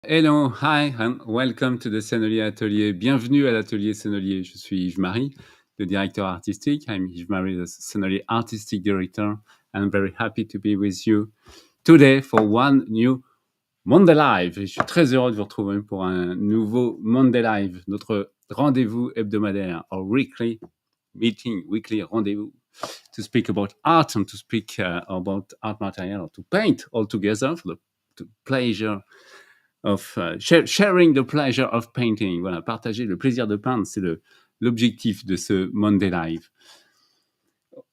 Hello, hi, and welcome to the Sennelier Atelier. Bienvenue à l'atelier Sennelier. Je suis Yves-Marie, le directeur artistique. I'm Yves-Marie, the Sennelier artistic director, and I'm very happy to be with you today for one new Monday Live. Et je suis très heureux de vous retrouver pour un nouveau Monday Live, notre rendez-vous hebdomadaire, our weekly meeting, weekly rendez-vous, to speak about art and to speak about art material, to paint all together for the pleasure of sharing the pleasure of painting. Voilà, partager le plaisir de peindre, c'est l'objectif de ce Monday Live.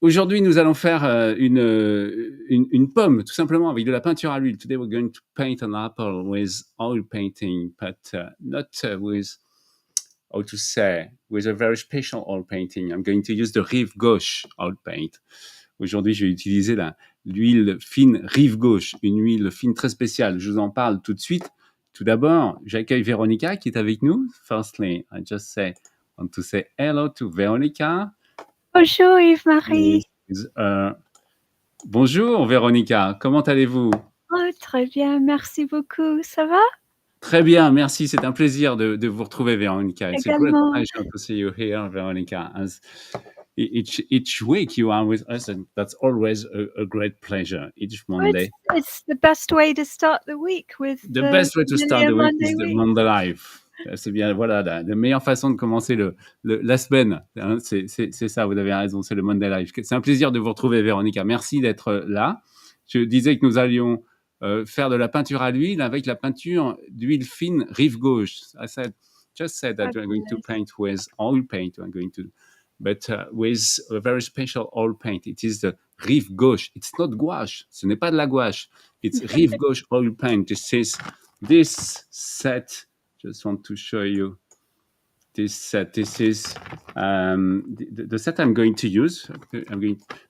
Aujourd'hui, nous allons faire une pomme, tout simplement, avec de la peinture à l'huile. Today, we're going to paint an apple with oil painting, but not with, how to say, with a very special oil painting. I'm going to use the Rive Gauche oil paint. Aujourd'hui, je vais utiliser l'huile fine Rive Gauche, une huile fine très spéciale. Je vous en parle tout de suite. Tout d'abord, j'accueille Véronica qui est avec nous. Firstly, I just want to say hello to Véronica. Bonjour Yves-Marie. Bonjour Véronica, comment allez-vous? Oh, très bien, merci beaucoup. Ça va? Très bien, merci. C'est un plaisir de vous retrouver, Véronica. It's Également. a great pleasure to see you here, Véronica. As each week you are with us, and that's always a great pleasure. Each Monday. It's the best way to start the week with the best way to start the week Monday is the week. Monday Live. C'est bien, voilà, la meilleure façon de commencer la semaine. Hein, c'est ça, vous avez raison, c'est le Monday Live. C'est un plaisir de vous retrouver, Véronica. Merci d'être là. Je disais que nous allions faire de la peinture à l'huile avec la peinture d'huile fine Rive Gauche. Just said that we're going to paint with oil paint. But with a very special oil paint. It is the Rive Gauche. It's not gouache. Ce n'est pas de la gouache. It's Rive Gauche oil paint. This set. Just want to show you this set. This is the set I'm going to use.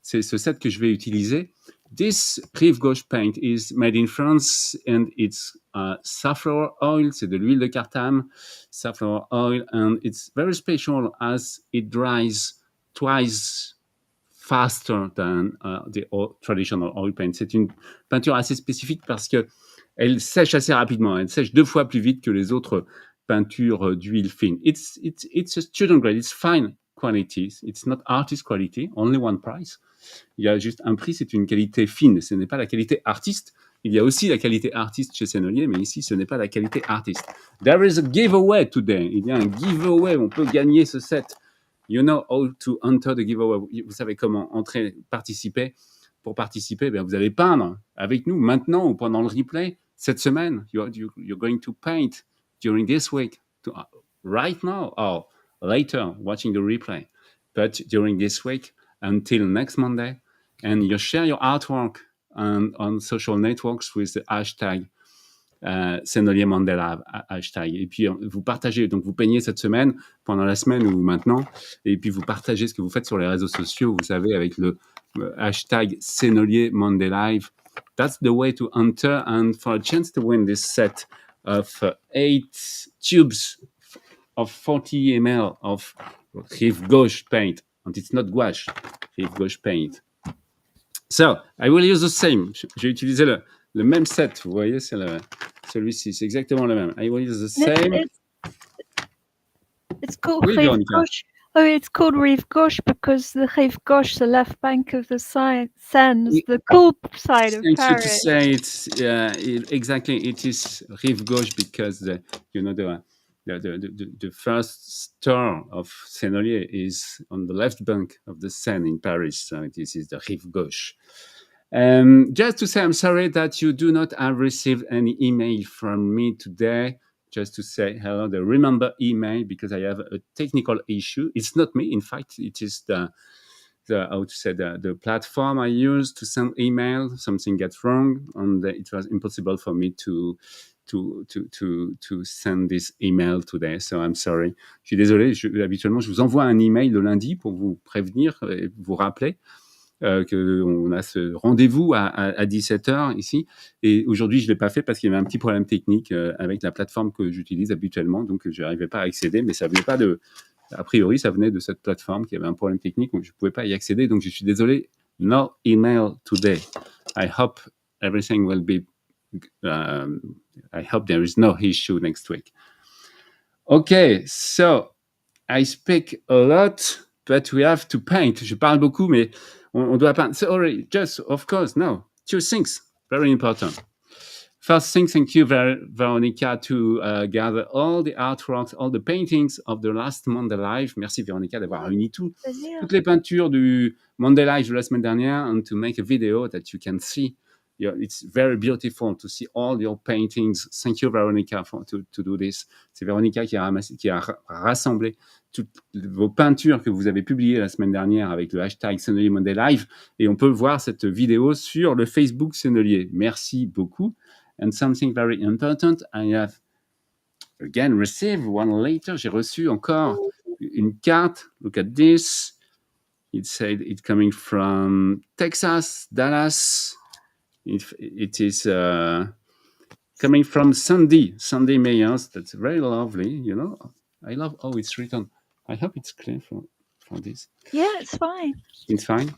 C'est ce set que je vais utiliser. This Rive Gauche paint is made in France and it's safflower oil. C'est de l'huile de cartame, safflower oil, and it's very special as it dries twice faster than the traditional oil paint. C'est une peinture assez spécifique parce que elle sèche assez rapidement. Elle sèche 2 fois plus vite que les autres peintures d'huile fine. It's a student grade. It's fine quality. It's not artist quality. Only one price. Il y a juste un prix. C'est une qualité fine. Ce n'est pas la qualité artiste. Il y a aussi la qualité artiste chez Sennelier, mais ici, ce n'est pas la qualité artiste. There is a giveaway today. Il y a un giveaway. On peut gagner ce set. You know how to enter the giveaway. Vous savez comment entrer, participer. Pour participer, vous allez peindre avec nous maintenant ou pendant le replay. Cette semaine, you're going to paint during this week, right now or later, watching the replay. But during this week until next Monday, and you share your artwork on social networks with the hashtag Sennelier Monday Live hashtag. Et puis vous partagez, donc vous peignez cette semaine, pendant la semaine ou maintenant, et puis vous partagez ce que vous faites sur les réseaux sociaux, vous savez, avec le hashtag Sennelier Monday Live. That's the way to enter and for a chance to win this set of 8 tubes of 40 ml of Rive Gauche paint. And it's not gouache, Rive Gauche paint. So, I will use the same. J'ai utilisé le même set, vous voyez, c'est celui-ci, c'est exactement le même. I will use the same. It's called Rive Gauche. Oh, it's called Rive Gauche because the Rive Gauche, the left bank of the Seine, the cool side of Paris. Thank you to say exactly. It is Rive Gauche because the first store of Sennelier is on the left bank of the Seine in Paris. So this is the Rive Gauche. Just to say, I'm sorry that you do not have received any email from me today. Just to say hello, the remember email, because I have a technical issue. It's not me, in fact, it is the platform I use to send email. Something gets wrong, and it was impossible for me to send this email today. So I'm sorry. Je suis désolé. Habituellement, je vous envoie un email le lundi pour vous prévenir et vous rappeler qu'on a ce rendez-vous à 17h ici. Et aujourd'hui, je ne l'ai pas fait parce qu'il y avait un petit problème technique avec la plateforme que j'utilise habituellement. Donc, je n'arrivais pas à accéder, mais ça venait pas a priori, ça venait de cette plateforme qui avait un problème technique, donc je ne pouvais pas y accéder. Donc, je suis désolé. No email today. I hope everything will be I hope there is no issue next week. Okay, so I speak a lot, but we have to paint. Je parle beaucoup, mais on doit peindre. Sorry, just, of course, no. 2 things, very important. First thing, thank you, Veronica, to gather all the artworks, all the paintings of the last Monday Live. Merci, Veronica, d'avoir réuni toutes les peintures du Monday Live de la semaine dernière and to make a video that you can see. It's very beautiful to see all your paintings. Thank you, Veronica, to do this. C'est Veronica qui a rassemblé toutes vos peintures que vous avez publiées la semaine dernière avec le hashtag Sennelier Monday Live. Et on peut voir cette vidéo sur le Facebook Sennelier. Merci beaucoup. And something very important, I have again received one later. J'ai reçu encore une carte. Look at this. It said it's coming from Texas, Dallas. It is coming from Sandy Meyers. That's very lovely. You know, I love how it's written. I hope it's clear for this. Yeah, it's fine. It's fine.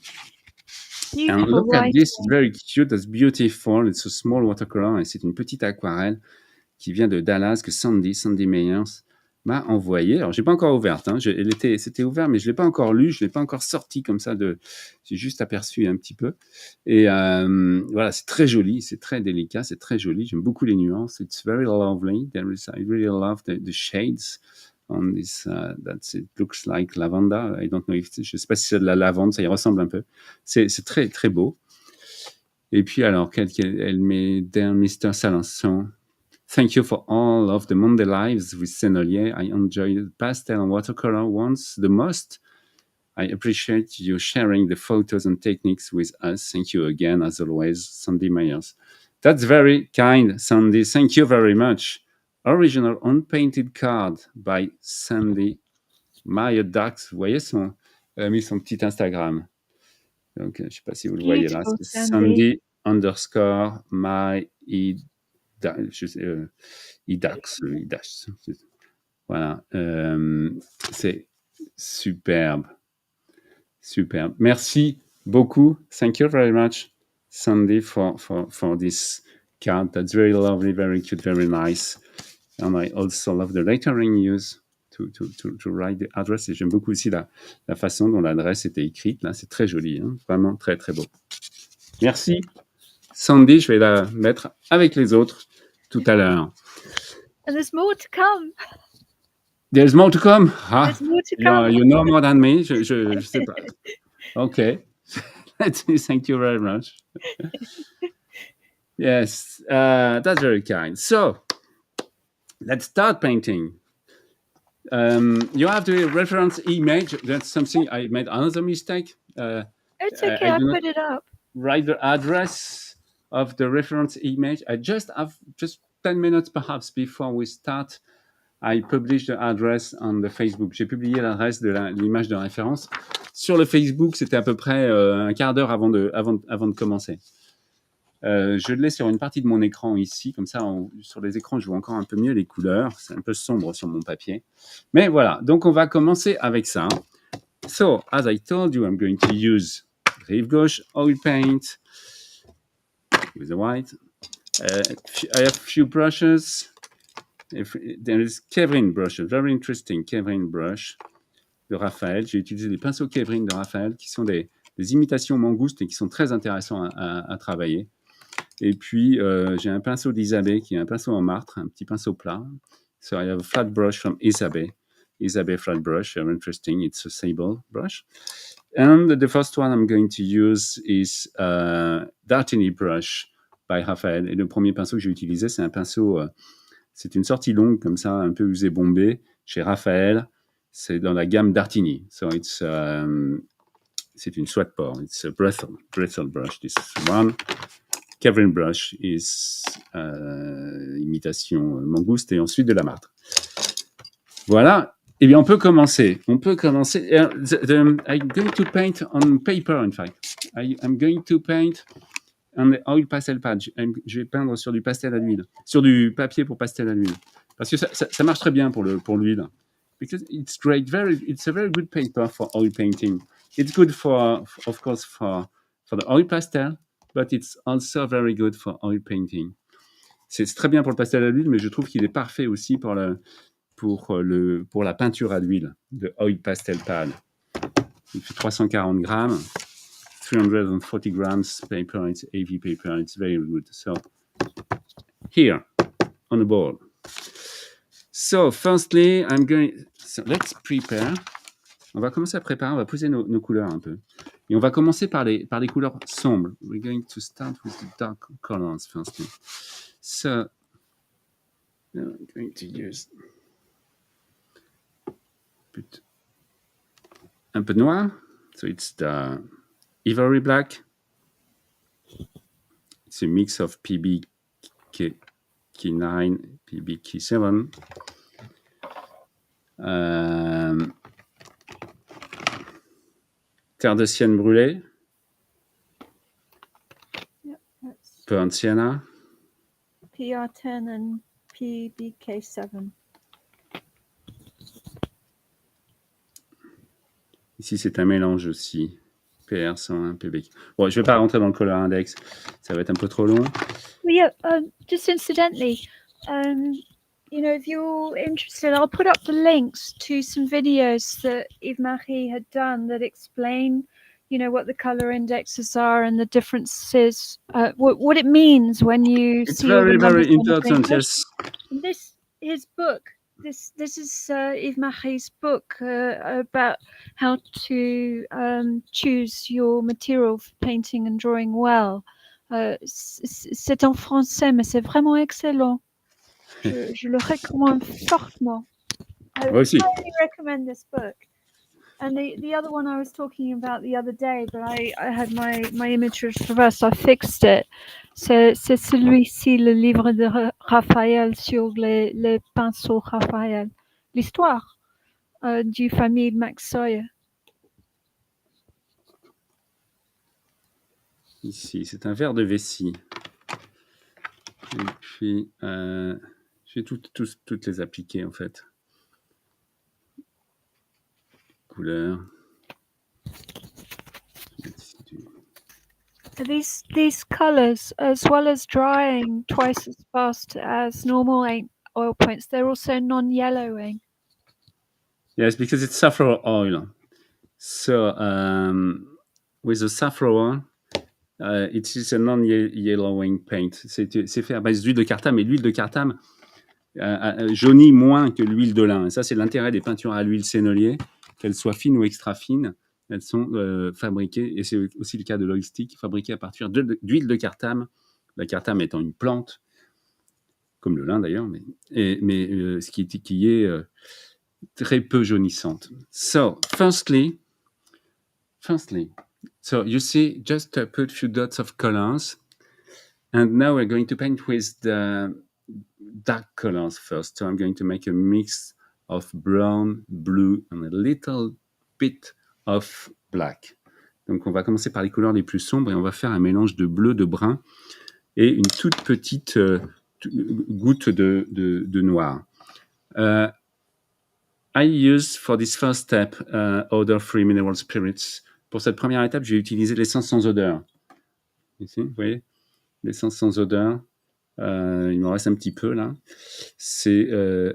Beautiful And look writing. at this, very cute, it's beautiful. It's a small watercolor, et c'est une petite aquarelle qui vient de Dallas, que Sandy Meyers m'a envoyé. Alors, je n'ai pas encore ouverte, hein. C'était ouvert, mais je ne l'ai pas encore lu, je ne l'ai pas encore sorti comme ça. J'ai juste aperçu un petit peu. Et voilà, c'est très joli, c'est très délicat, c'est très joli. J'aime beaucoup les nuances. It's very lovely. I really love the shades on this. It looks like lavender. I don't know if je ne sais pas si c'est de la lavande, ça y ressemble un peu. C'est très, très beau. Et puis, alors, elle met Dear Mr. Salançon. Thank you for all of the Monday Lives with Sennelier. I enjoyed the pastel and watercolor ones the most. I appreciate you sharing the photos and techniques with us. Thank you again, as always, Sandy Myers. That's very kind, Sandy. Thank you very much. Original unpainted card by Sandy Myers Dax. Vous voyez elle a mis son petit Instagram. Donc, je ne sais pas si vous le voyez là. C'est Sandy _ my Idax. Voilà. C'est superbe. Superbe. Merci beaucoup. Thank you very much, Sandy, for this card. That's very lovely, very cute, very nice. And I also love the lettering used to write the address. Et j'aime beaucoup aussi la façon dont l'adresse était écrite. Là, c'est très joli. Hein? Vraiment très, très beau. Merci. Sandy, je vais la mettre avec les autres tout à l'heure. And there's more to come. There's more to come. There's more to come. You know more than me. Je sais pas. Okay. Thank you very much. Yes, that's very kind. So, let's start painting. You have the reference image. That's something I made another mistake. It's okay, I put it up. Write the address of the reference image. I just have 10 minutes perhaps before we start. I published the address on the Facebook. J'ai publié l'adresse de l'image de référence sur le Facebook. C'était à peu près un quart d'heure avant de commencer. Je l'ai sur une partie de mon écran ici, comme ça sur les écrans je vois encore un peu mieux les couleurs, c'est un peu sombre sur mon papier, mais voilà, donc on va commencer avec ça. So, as I told you, I'm going to use Rive Gauche oil paint with the white. I have a few brushes. There is Kevrin brush, a very interesting Kevrin brush de Raphaël. J'ai utilisé des pinceaux Kevrin de Raphaël qui sont des imitations mangoustes et qui sont très intéressants à travailler. Et puis, j'ai un pinceau d'Isabelle qui est un pinceau en martre, un petit pinceau plat. So I have a flat brush from Isabelle flat brush, very interesting. It's a sable brush. And the first one I'm going to use is Dartini brush by Raphaël. Et le premier pinceau que j'ai utilisé, c'est un pinceau, c'est une sortie longue comme ça, un peu usé bombé, chez Raphaël. C'est dans la gamme Dartini. So it's c'est une sweat pour. It's a bristle brush. This one. Kevrin brush is imitation mangouste et ensuite de la martre. Voilà. Eh bien, on peut commencer. I'm going to paint on paper, in fact. I'm going to paint on the oil pastel pad. Je vais peindre sur du pastel à l'huile, sur du papier pour pastel à l'huile, parce que ça marche très bien pour l'huile. Because it's great, it's a very good paper for oil painting. It's good of course, for the oil pastel, but it's also very good for oil painting. c'est très bien pour le pastel à l'huile, mais je trouve qu'il est parfait aussi pour la peinture à l'huile, de Oil Pastel Pad. Il fait 340 grammes, 340 grams paper, it's AV paper, it's very good. So, here, on the board. So, firstly, let's prepare. On va commencer à préparer, on va poser nos couleurs un peu. Et on va commencer par des couleurs sombres. We're going to start with the dark colors firstly. So, I'm going to use un peu de noir. So it's the Yves-Marie black. It's a mix of PBK9, PBK7. Terre de sienne brûlée. Burnt sienna. PR10 and PBK7. Ici, c'est un mélange aussi. PR101, PBK. Bon, je ne vais pas rentrer dans le color index. Ça va être un peu trop long. Yeah, just incidentally, if you're interested, I'll put up the links to some videos that Yves-Marie had done that explain, what the color indexes are and the differences, what it means when you It's see very, all the very important, yes. His book. This is Yves-Marie's book about how to choose your material for painting and drawing well. C'est en français, mais c'est vraiment excellent. Je le recommande fortement. I highly recommend this book. And the other one I was talking about the other day, but I had my image reversed, I fixed it. C'est celui-ci, le livre de Raphaël sur les pinceaux Raphaël. L'histoire du famille Max Sawyer. Ici, c'est un verre de vessie. Et puis, je vais toutes les appliquer en fait. Couleurs. These colors, as well as drying twice as fast as normal oil paints, they're also non-yellowing. Yes, because it's safflower oil. So, with the safflower, it is a non-yellowing paint. C'est fait à base d'huile de cartame, et l'huile de cartame jaunit moins que l'huile de lin. Et ça, c'est l'intérêt des peintures à l'huile sénolier, qu'elles soient fines ou extra fines. Elles sont fabriquées, et c'est aussi le cas de l'oil stick, fabriquées à partir d'huile de cartame. La cartame étant une plante, comme le lin d'ailleurs, mais ce qui est très peu jaunissante. So, firstly, so you see, just put a few dots of colors, and now we're going to paint with the dark colors first. So I'm going to make a mix of brown, blue, and a little bit of black. Donc on va commencer par les couleurs les plus sombres et on va faire un mélange de bleu, de brun et une toute petite goutte de noir. I use for this first step odor-free mineral spirits. Pour cette première étape, je vais utiliser l'essence sans odeur. Ici, vous voyez, l'essence sans odeur. Il m'en reste un petit peu là. C'est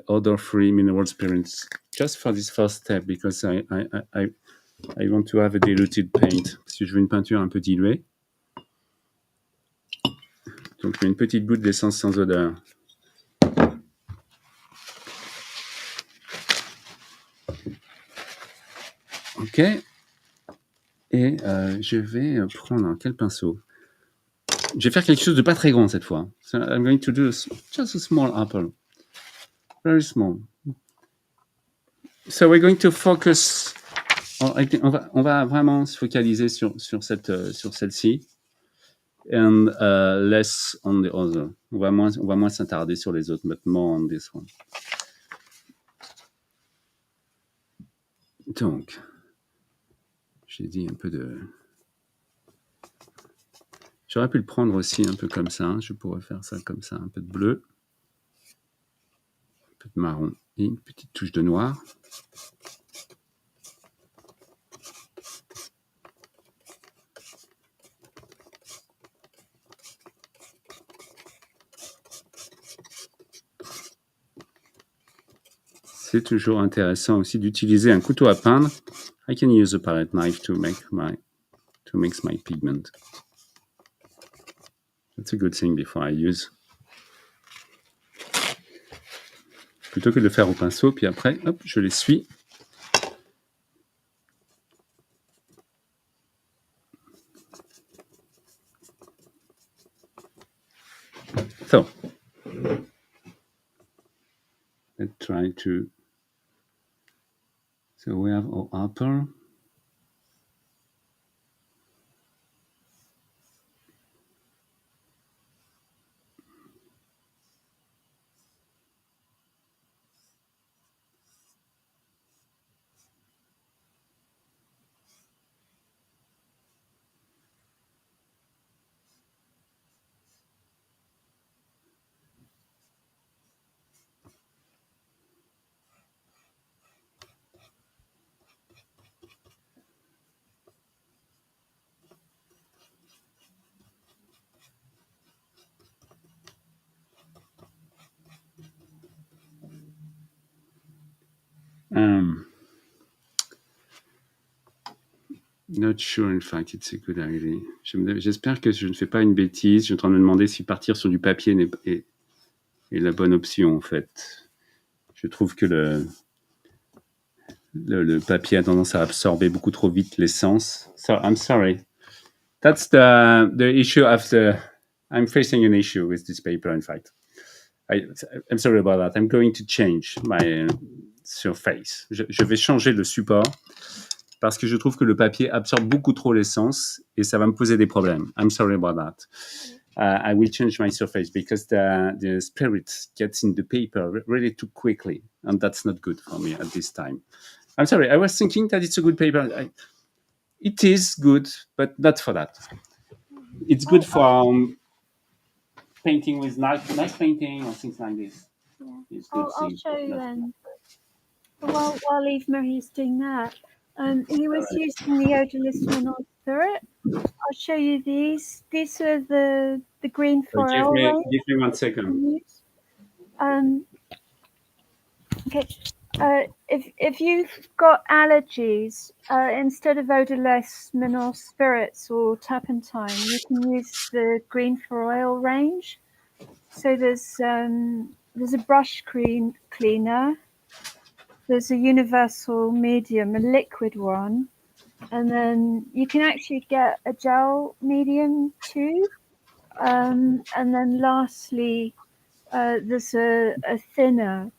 odor-free mineral spirits. Just for this first step, because I want to have a diluted paint. Parce que je veux une peinture un peu diluée. Donc, je mets une petite goutte d'essence sans odeur. Ok. Et je vais prendre quel pinceau? Je vais faire quelque chose de pas très grand cette fois. So I'm going to do just a small apple. Very small. So we're going to focus. On va vraiment se focaliser sur celle-ci. And less on the other. On va moins s'attarder sur les autres, but more on this one. Donc, j'ai dit un peu de... J'aurais pu le prendre aussi un peu comme ça. Je pourrais faire ça comme ça, un peu de bleu, un peu de marron et une petite touche de noir. c'est toujours intéressant aussi d'utiliser un couteau à peindre. I can use a palette knife to mix my pigment. That's a good thing before I use. Plutôt que de le faire au pinceau, puis après, hop, je l'essuie. So, let's try to... So we have our apple. Not sure, in fact, it's a good idea. J'espère que je ne fais pas une bêtise. Je suis en train de me demander si partir sur du papier est la bonne option, en fait. Je trouve que le papier a tendance à absorber beaucoup trop vite l'essence. So, I'm sorry. That's the issue of I'm facing an issue with this paper, in fact. I'm sorry about that. I'm going to change my surface. Je vais changer le support parce que je trouve que le papier absorbe beaucoup trop l'essence et ça va me poser des problèmes. I'm sorry about that. I will change my surface because the spirit gets in the paper really too quickly, and that's not good for me at this time. I'm sorry. I was thinking that it's a good paper. It is good, but not for that. It's good for painting with nice painting or things like this. Yeah. I'll show you then. While Yves-Marie is doing that, he was using the odorless mineral spirit. I'll show you these. These are the green foil. Give me 1 second. Okay. If you've got allergies, instead of odorless mineral spirits or turpentine, you can use the green for oil range. So there's a brush cleaner, there's a universal medium, a liquid one, and then you can actually get a gel medium too. And then lastly, there's a thinner.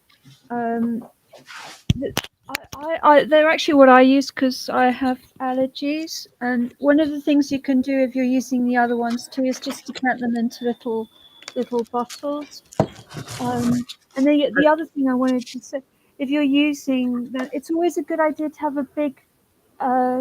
They're actually what I use because I have allergies, and one of the things you can do if you're using the other ones too is just to count them into little bottles. And then the other thing I wanted to say, if you're using that, it's always a good idea to have a big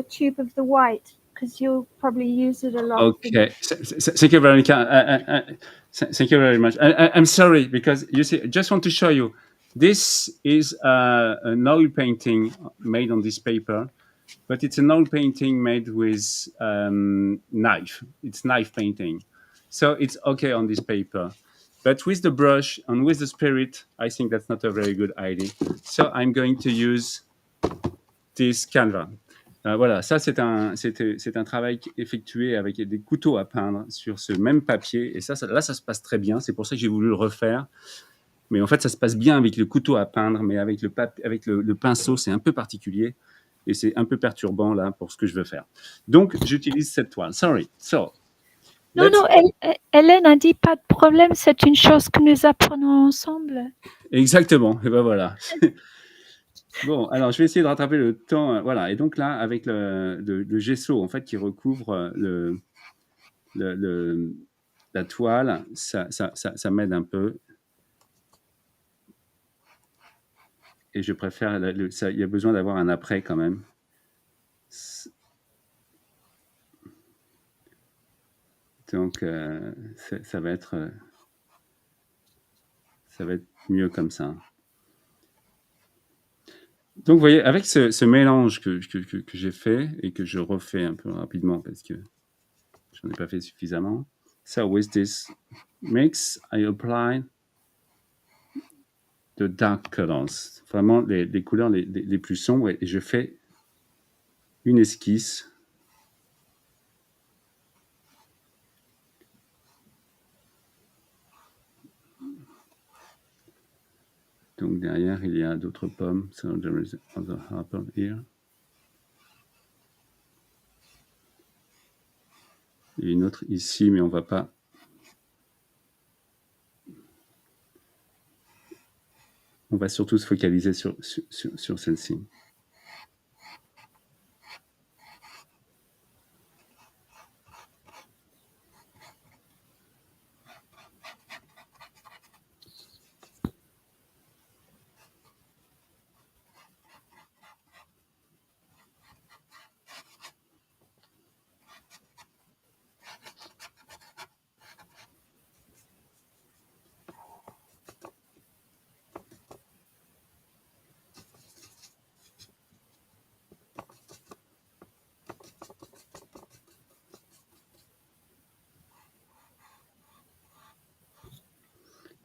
tube of the white because you'll probably use it a lot. Okay, thank you, Veronica. Thank you very much. I'm sorry because you see, I just want to show you. This is an oil painting made on this paper, but it's an oil painting made with knife. It's knife painting. So it's okay on this paper. But with the brush and with the spirit, I think that's not a very good idea. So I'm going to use this canvas. Voilà, ça c'est un travail effectué avec des couteaux à peindre sur ce même papier. Et là, ça se passe très bien. C'est pour ça que j'ai voulu le refaire. Mais en fait, ça se passe bien avec le couteau à peindre, mais avec le pinceau, c'est un peu particulier et c'est un peu perturbant là pour ce que je veux faire. Donc, j'utilise cette toile. Sorry. So, non, Hélène a dit pas de problème, c'est une chose que nous apprenons ensemble. Exactement. Et ben voilà. Bon, alors je vais essayer de rattraper le temps. Voilà. Et donc là, avec le gesso en fait qui recouvre la toile, ça m'aide un peu. Et je préfère, il y a besoin d'avoir un après quand même. Donc, ça va être mieux comme ça. Donc, vous voyez, avec ce mélange que j'ai fait et que je refais un peu rapidement parce que j'en ai pas fait suffisamment. So, with this mix, I apply the dark colors, vraiment les couleurs les plus sombres, et je fais une esquisse. Donc derrière, il y a d'autres pommes. So there is other apple here. Et une autre ici, mais on va pas. On va surtout se focaliser sur celle-ci.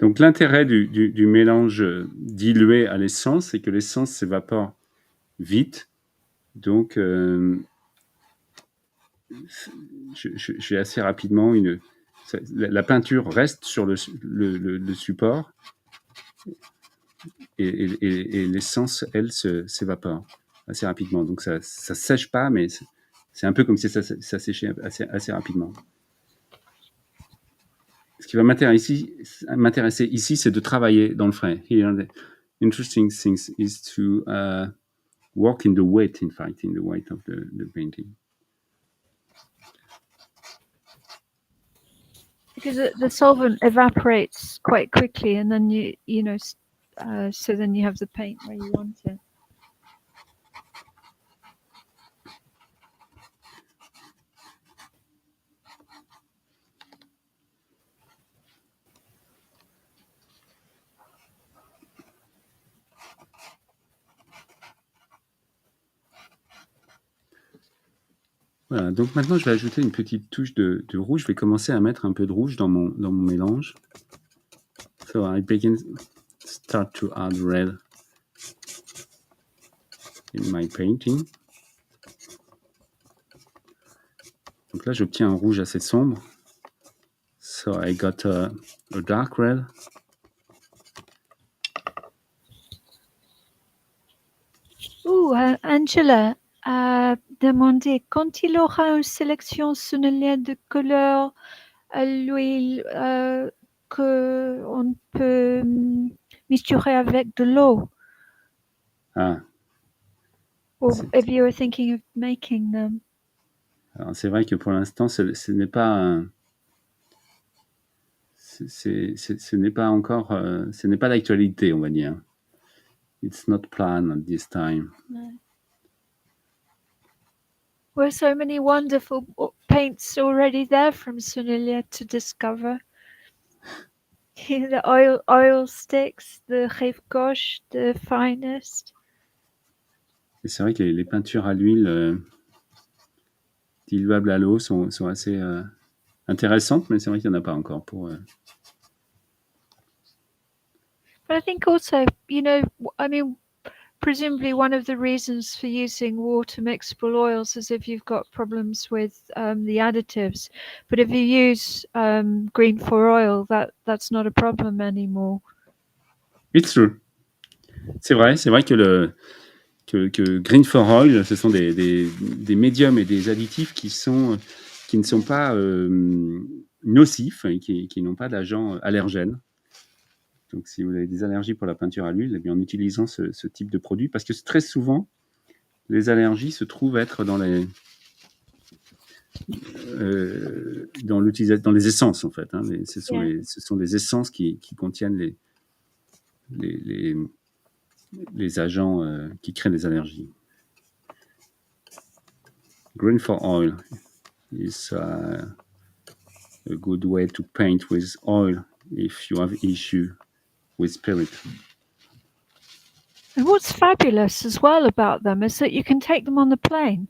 Donc l'intérêt du mélange dilué à l'essence, c'est que l'essence s'évapore vite. Donc j'ai assez rapidement la peinture reste sur le support, et l'essence, elle, s'évapore assez rapidement. Donc ça sèche pas, mais c'est un peu comme si ça séchait assez rapidement. Ce qui va m'intéresser ici, c'est de travailler dans le frais. Here, the interesting thing is to work in the weight, in fact, in the weight of the painting. Because the solvent evaporates quite quickly, and then so then you have the paint where you want it. Voilà, donc maintenant je vais ajouter une petite touche de rouge. Je vais commencer à mettre un peu de rouge dans mon mélange. So I start to add red in my painting. Donc là j'obtiens un rouge assez sombre. So I got a dark red. Angela a demandé quand il aura une sélection sonnelière de couleurs à l'huile que on peut misturer avec de l'eau. Ah. Or if you were thinking of making them. Alors c'est vrai que pour l'instant, ce n'est pas ce n'est pas encore ce n'est pas d'actualité, on va dire. It's not planned at this time. No. Well, so many wonderful paints already there from Sonnelier to discover. The oil sticks, the Rive Gauche, the finest. Et c'est vrai que les peintures à l'huile diluables à l'eau sont assez intéressantes, mais c'est vrai qu'il n'y en a pas encore pour. But I think also, I mean, presumably one of the reasons for using water mixable oils is if you've got problems with the additives. But if you use green for oil, that's not a problem anymore. It's true. C'est vrai que que green for oil, ce sont des médiums et des additifs qui ne sont pas nocifs et qui n'ont pas d'agents allergènes. Donc, si vous avez des allergies pour la peinture à l'huile, eh bien, en utilisant ce type de produit, parce que très souvent, les allergies se trouvent être dans les essences, en fait. Hein. Ce sont les essences qui contiennent les agents qui créent des allergies. Green for oil is a good way to paint with oil if you have issue with spirit. And what's fabulous as well about them is that you can take them on the plane.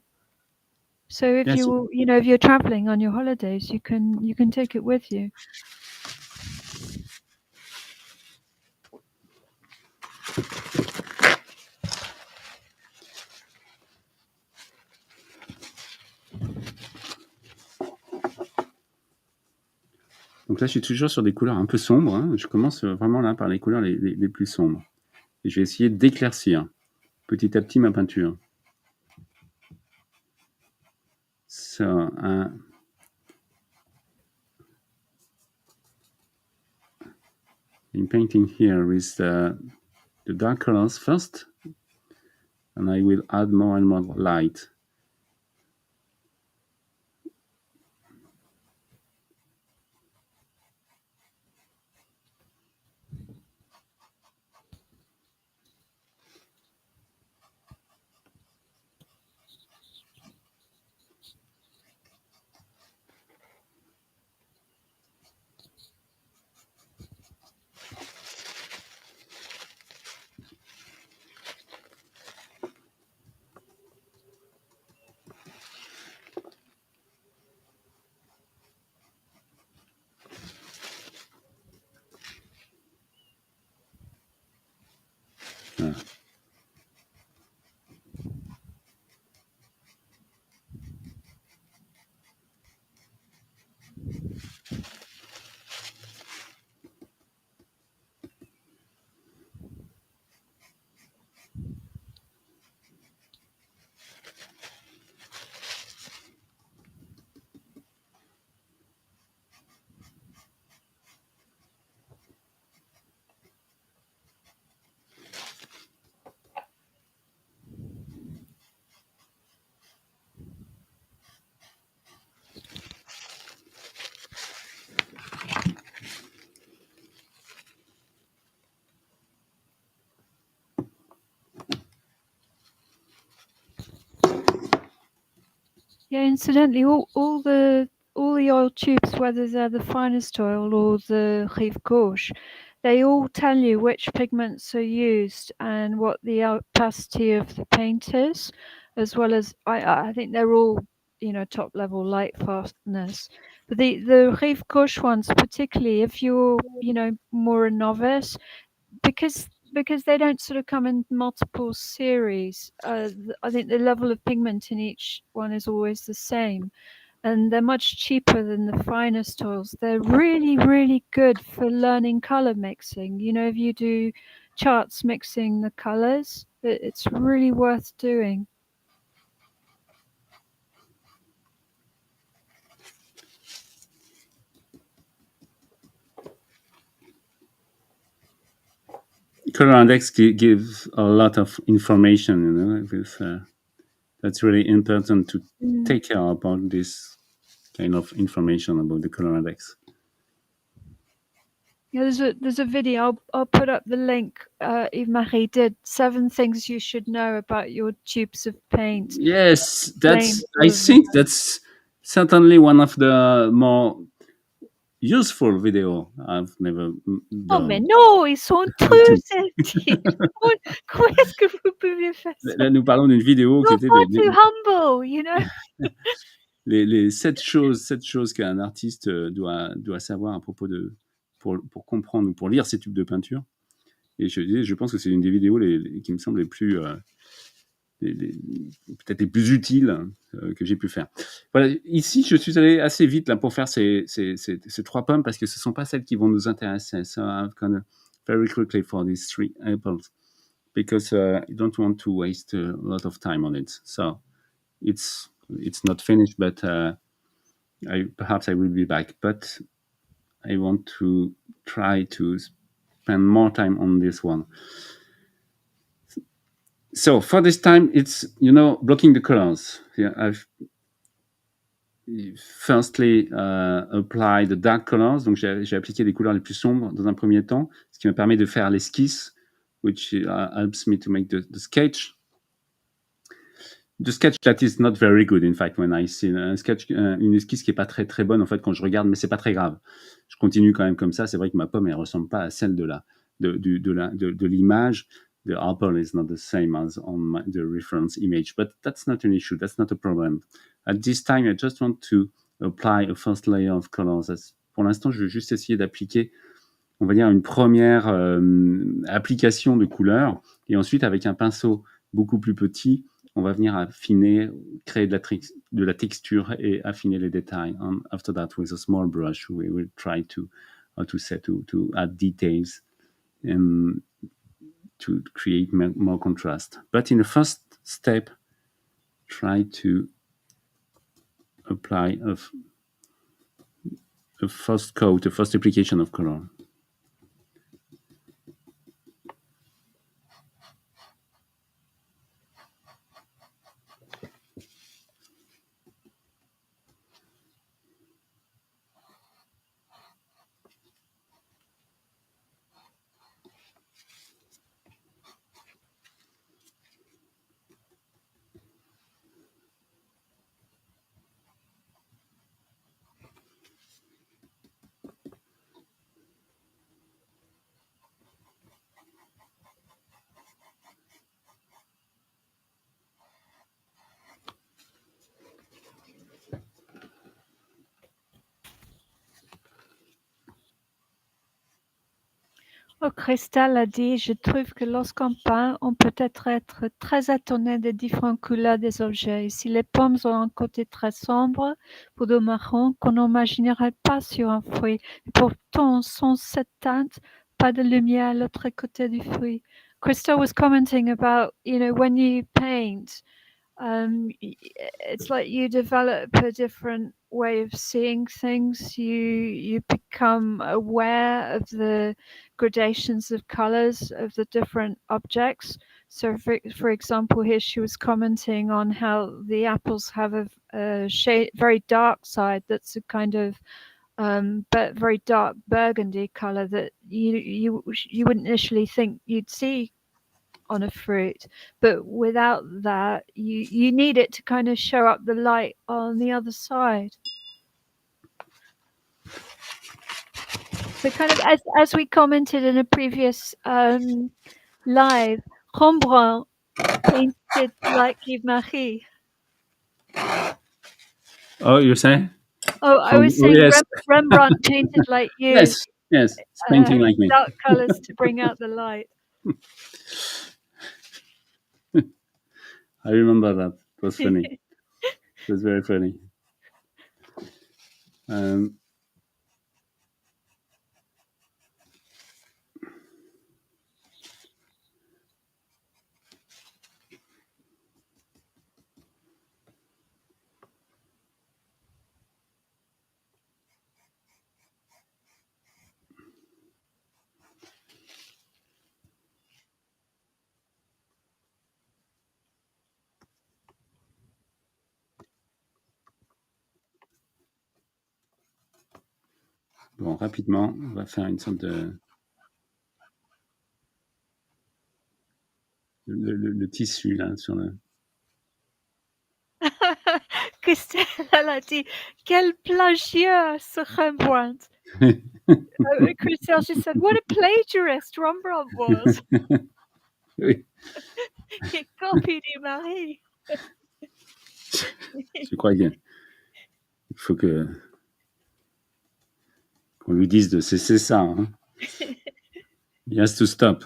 So if if you're traveling on your holidays, you can take it with you. Donc là, je suis toujours sur des couleurs un peu sombres. Hein. Je commence vraiment là par les couleurs les plus sombres. Et je vais essayer d'éclaircir petit à petit ma peinture. So, in painting here with the dark colors first, and I will add more and more light. Voilà. Yeah, incidentally, all the oil tubes, whether they're the finest oil or the Rive Gauche, they all tell you which pigments are used and what the opacity of the paint is, as well as I think they're all, you know, top level light fastness. But the Rive Gauche ones, particularly if you're, you know, more a novice, because they don't sort of come in multiple series. I think the level of pigment in each one is always the same, and they're much cheaper than the finest oils. They're really, really good for learning color mixing. You know, if you do charts mixing the colors, it's really worth doing. Color index gives a lot of information, you know. With, that's really important to take care about this kind of information about the color index. Yeah, there's a video. I'll put up the link. Yves-Marie did 7 things you should know about your tubes of paint. Yes, I think that's certainly one of the more useful video I've never done. Oh mais non, ils sont tous éthiques. Comment est-ce que vous pouvez faire ça? Là, nous parlons d'une vidéo qui You're était far too humble, you know. les 7 choses qu'un artiste doit savoir à propos de pour comprendre ou pour lire ses tubes de peinture. Et je pense que c'est une des vidéos qui me semble les plus peut-être les plus utiles que j'ai pu faire. Voilà, ici, je suis allé assez vite là pour faire ces 3 pommes parce que ce ne sont pas celles qui vont nous intéresser. So I've gone very quickly for these 3 apples because I don't want to waste a lot of time on it. So it's not finished, but perhaps I will be back. But I want to try to spend more time on this one. So for this time, it's, you know, blocking the colors. Yeah, I've firstly applied the dark colors. Donc j'ai appliqué les couleurs les plus sombres dans un premier temps, ce qui me permet de faire l'esquisse, which helps me to make the sketch. The sketch that is not very good, in fact, when I see une esquisse qui est pas très très bonne en fait quand je regarde, mais c'est pas très grave. Je continue quand même comme ça. C'est vrai que ma pomme elle ressemble pas à celle de l'image. The apple is not the same as on the reference image, but that's not an issue. That's not a problem. At this time, I just want to apply a first layer of colors. Pour l'instant, je veux juste essayer d'appliquer on va dire, une première application de couleur. Et ensuite, avec un pinceau beaucoup plus petit, on va venir affiner, créer de la texture et affiner les détails. And after that, with a small brush, we will try to add details and to create more contrast. But in the first step, try to apply a first coat, a first application of color. Oh, Christelle a dit, je trouve que lorsqu'on peint, on peut être très étonné des différentes couleurs des objets. Si les pommes ont un côté très sombre, pour de marron, qu'on n'imaginerait pas sur un fruit. Et pourtant, sans cette teinte, pas de lumière à l'autre côté du fruit. Christelle was commenting about, when you paint, it's like you develop a different way of seeing things. You become aware of the gradations of colors of the different objects. So for example, here she was commenting on how the apples have a shade, very dark side that's a kind of but very dark burgundy color that you wouldn't initially think you'd see on a fruit, but without that you need it to kind of show up the light on the other side. So kind of as we commented in a previous live, Rembrandt painted like Yves-Marie. Oh, you're saying? Oh, I was saying yes. Rembrandt painted like you. Yes, it's painting like me. Dark colors to bring out the light. I remember that. It was funny. It was very funny. Bon, rapidement, on va faire une sorte de... Le tissu, là, sur le... Christelle, elle a dit, quel plagiat ce Rembrandt. Christelle, she said, what a plagiarist Rembrandt was. Oui. He copied Yves-Marie. Je crois qu'il faut qu'on lui dise de cesser ça. Hein. He has to stop.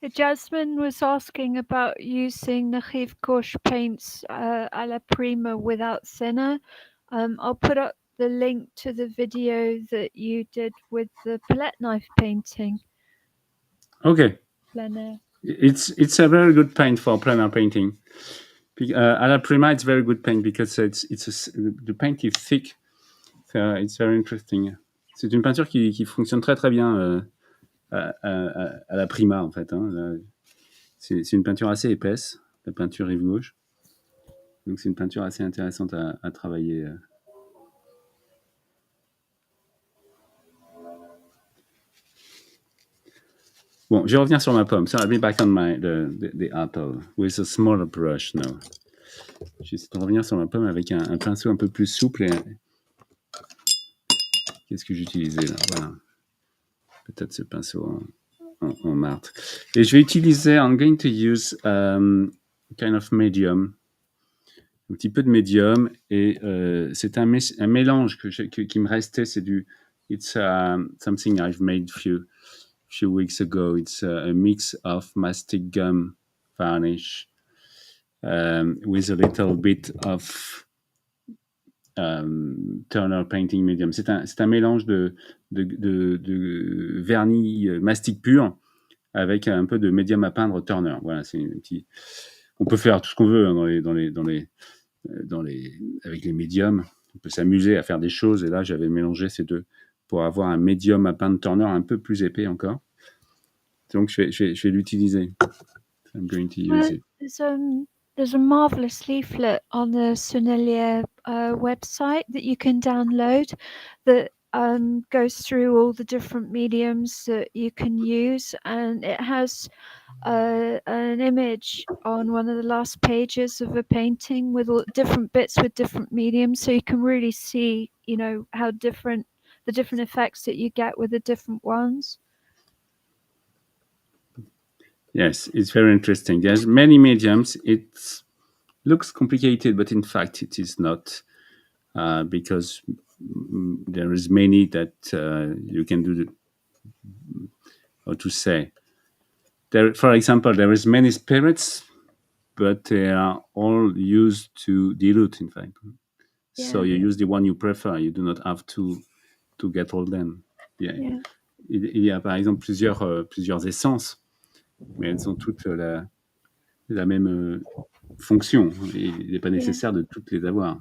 Jasmine was asking about using the Rive Gauche paints à la prima without thinner. I'll put up the link to the video that you did with the palette knife painting. Okay. Plein air. It's a very good paint for plein air painting. À la prima, it's very good paint because the paint is thick. It's very interesting. C'est une peinture qui fonctionne très très bien à la prima en fait. Hein. C'est une peinture assez épaisse, la peinture Rive Gauche. Donc c'est une peinture assez intéressante à travailler. Bon, je vais revenir sur ma pomme. So I'll be back on the apple with a smaller brush now. Je vais revenir sur ma pomme avec un pinceau un peu plus souple. Qu'est-ce que j'utilisais là? Voilà. Peut-être ce pinceau en martre. Et je vais utiliser, I'm going to use kind of medium. Un petit peu de médium. Et c'est un mélange qui me restait. C'est it's something I've made few weeks ago. It's a mix of mastic gum varnish with a little bit of Turner painting medium. C'est un mélange de vernis mastic pur avec un peu de médium à peindre Turner. Voilà, c'est un petit. On peut faire tout ce qu'on veut hein, avec les médiums. On peut s'amuser à faire des choses. Et là, j'avais mélangé ces deux pour avoir un médium à peindre Turner un peu plus épais encore. Donc, je vais l'utiliser. I'm going to use it. There's a marvelous leaflet on the Sennelier website that you can download that goes through all the different mediums that you can use, and it has an image on one of the last pages of a painting with all different bits with different mediums, so you can really see, how the different effects that you get with the different ones. Yes, it's very interesting. There's many mediums. It looks complicated, but in fact it is not, because there is many that you can do. How to say? For example, there is many spirits, but they are all used to dilute, in fact. Yeah. So you use the one you prefer. You do not have to get all them. Yeah. Yeah. Il y a par exemple plusieurs essences, mais elles ont toutes la même fonction. Il n'est pas nécessaire de toutes les avoir.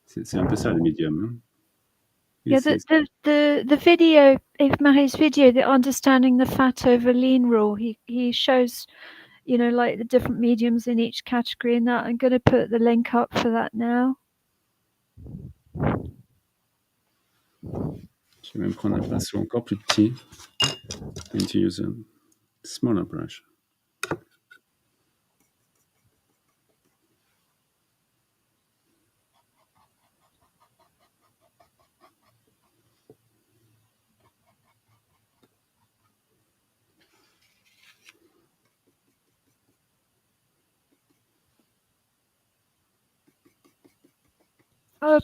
C'est un peu ça le médium. Hein. Yeah, the video, Yves-Marie's video, the understanding the fat over lean rule, he shows, like the different mediums in each category and that. I'm going to put the link up for that now. Je vais même prendre un pinceau encore plus petit. I'm going to use a smaller brush.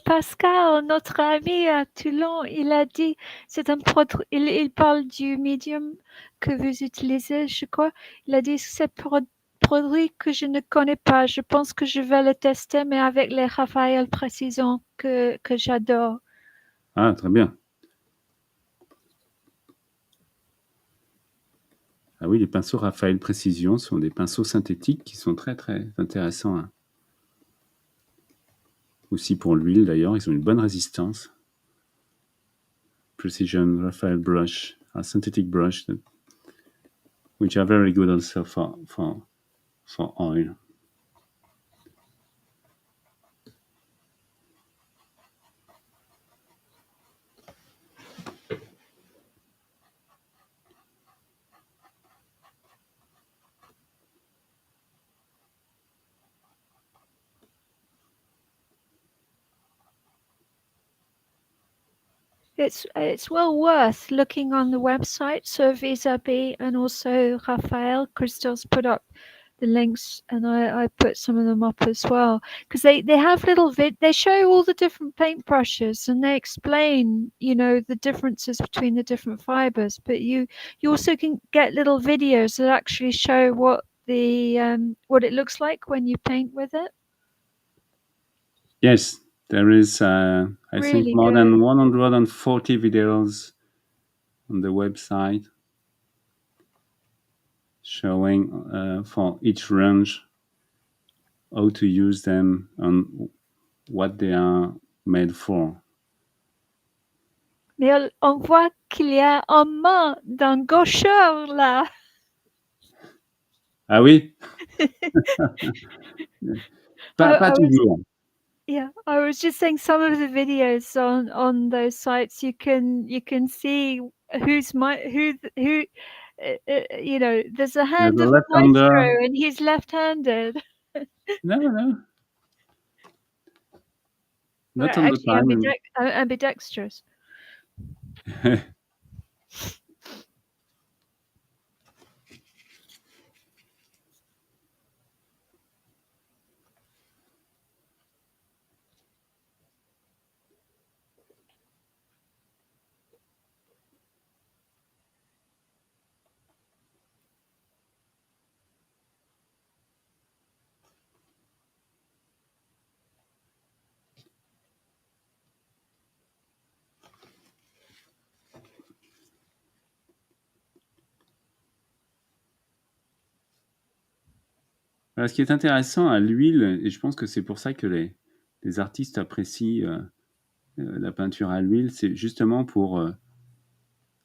Pascal, notre ami à Toulon, il a dit, c'est un produit, il parle du médium que vous utilisez, je crois. Il a dit, c'est produit que je ne connais pas. Je pense que je vais le tester, mais avec les Raphaël Précision que j'adore. Ah, très bien. Ah oui, les pinceaux Raphaël Précision sont des pinceaux synthétiques qui sont très très intéressants. Hein. Aussi pour l'huile d'ailleurs, ils ont une bonne résistance. Precision Raphael brush, a synthetic brush, which are very good also for oil. It's well worth looking on the website. So Vis-a-Vis and also Raphael, Christophe's put up the links, and I put some of them up as well, because they have little they show all the different paintbrushes, and they explain, the differences between the different fibers, but you also can get little videos that actually show what it looks like when you paint with it. Yes, there is, I Really think, more good. than 140 videos on the website showing for each range how to use them and what they are made for. Mais on voit qu'il y a une main d'un gaucheur là. Ah oui? Pas I was toujours. Yeah, I was just saying some of the videos on those sites, you can see who's there's a hand There's a of a left-hander. maestro and he's left-handed. No. Or Not all the actually time. ambidextrous. Ce qui est intéressant à l'huile, et je pense que c'est pour ça que les artistes apprécient la peinture à l'huile, c'est justement pour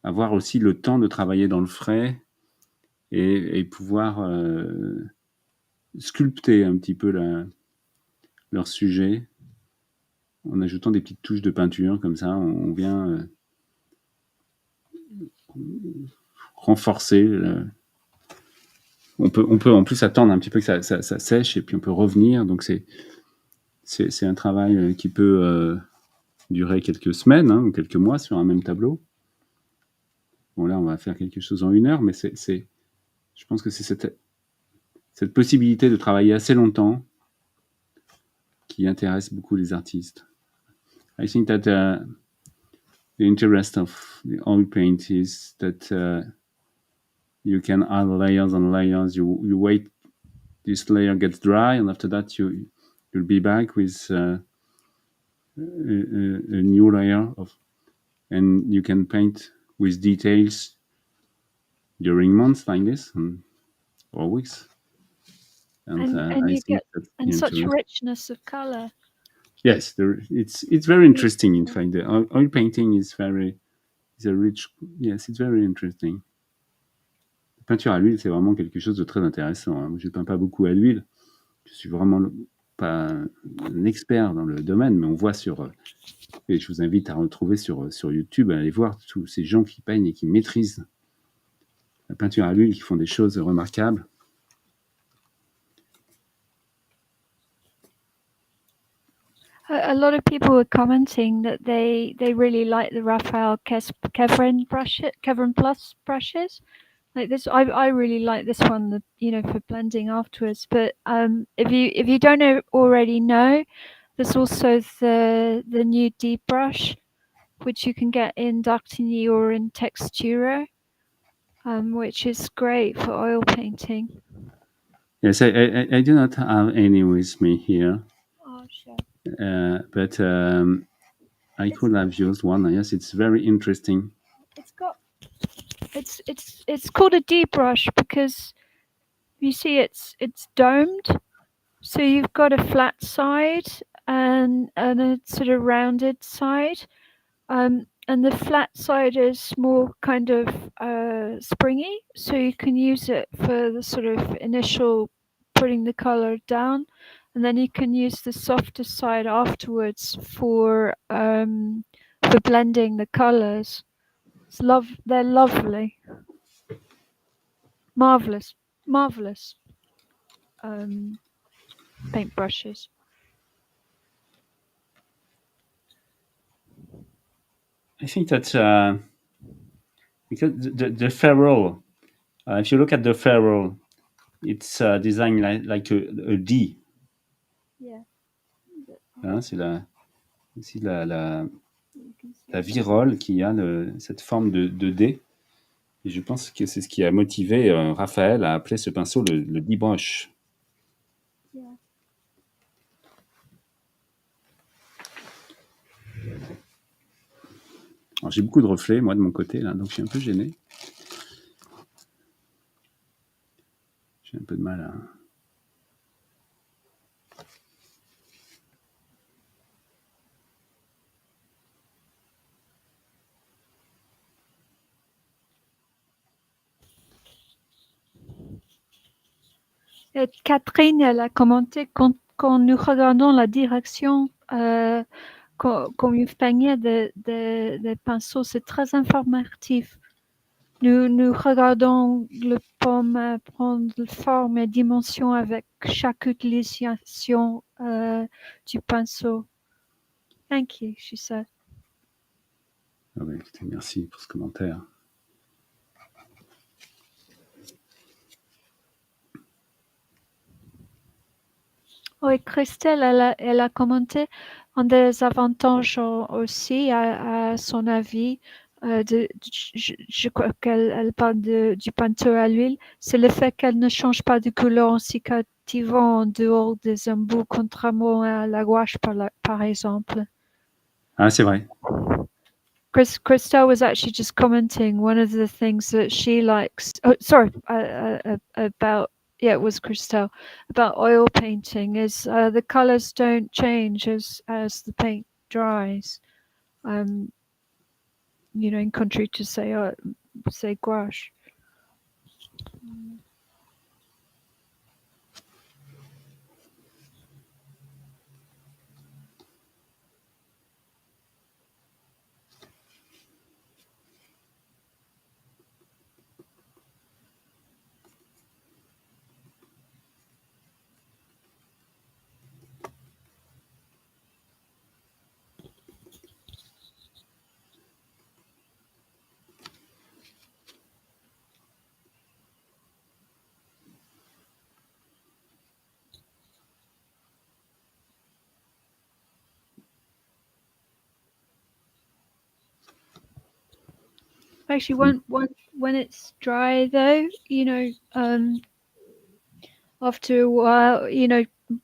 avoir aussi le temps de travailler dans le frais et pouvoir sculpter un petit peu leur sujet en ajoutant des petites touches de peinture. Comme ça, on vient renforcer. On peut en plus attendre un petit peu que ça sèche et puis on peut revenir. Donc c'est un travail qui peut durer quelques semaines ou quelques mois sur un même tableau. Bon, là, on va faire quelque chose en 1 heure, mais je pense que c'est cette possibilité de travailler assez longtemps qui intéresse beaucoup les artistes. I think that the interest of the oil paint is that you can add layers and layers. You wait, this layer gets dry, and after that you'll be back with a new layer and you can paint with details during months like this or weeks. And I you think get such richness of color. Yes, it's very interesting. In fact, the oil painting is a rich. Yes, it's very interesting. La peinture à l'huile, c'est vraiment quelque chose de très intéressant. Je ne peins pas beaucoup à l'huile. Je suis vraiment pas un expert dans le domaine, mais on voit et je vous invite à retrouver sur YouTube, à aller voir tous ces gens qui peignent et qui maîtrisent la peinture à l'huile, qui font des choses remarquables. A lot of people were commenting that they really like the Raphael Kevrin Plus brushes. Like this, I really like this one, for blending afterwards. But if you don't already know, there's also the new deep brush, which you can get in Dartigny or in Textura, which is great for oil painting. Yes, I do not have any with me here. Oh, sure. But I could have used one. Yes, it's very interesting. It's called a deep brush because you see it's domed, so you've got a flat side and a sort of rounded side, and the flat side is more kind of springy, so you can use it for the sort of initial putting the color down, and then you can use the softer side afterwards for blending the colors. They're lovely, marvelous paintbrushes. I think that because the ferrule, if you look at the ferrule, It's designed like a D. Yeah. Hein, c'est ici la virole qui a cette forme de D. Et je pense que c'est ce qui a motivé Raphaël à appeler ce pinceau le D-brush. Yeah. Alors, j'ai beaucoup de reflets, moi, de mon côté, là, donc je suis un peu gêné. J'ai un peu de mal à... Et Catherine, elle a commenté quand nous regardons la direction comme une peignait des pinceaux, c'est très informatif. Nous regardons le pomme prendre forme et dimension avec chaque utilisation du pinceau. Thank you, she said. Ah ouais, écoutez, merci pour ce commentaire. Oui, Christelle, elle a commenté un des avantages aussi, à son avis, je crois qu'elle parle du peinture à l'huile, c'est le fait qu'elle ne change pas de couleur en s'y captivant en dehors des embouts, contrairement à la gouache, par exemple. Ah, c'est vrai. Christelle was actually just commenting one of the things that she likes. Oh, sorry, about yeah, it was Christelle about oil painting. Is the colors don't change as the paint dries. In contrary to say gouache. Actually, when it's dry, though, after a while,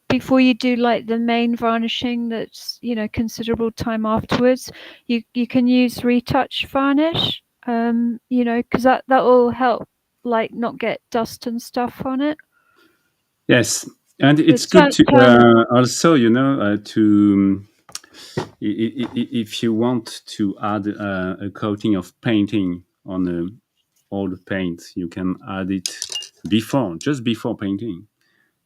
before you do like the main varnishing, that's considerable time afterwards, you can use retouch varnish, because that will help like not get dust and stuff on it. Yes, and it's good to also, to if you want to add a coating of painting on an old paint, you can add it just before painting,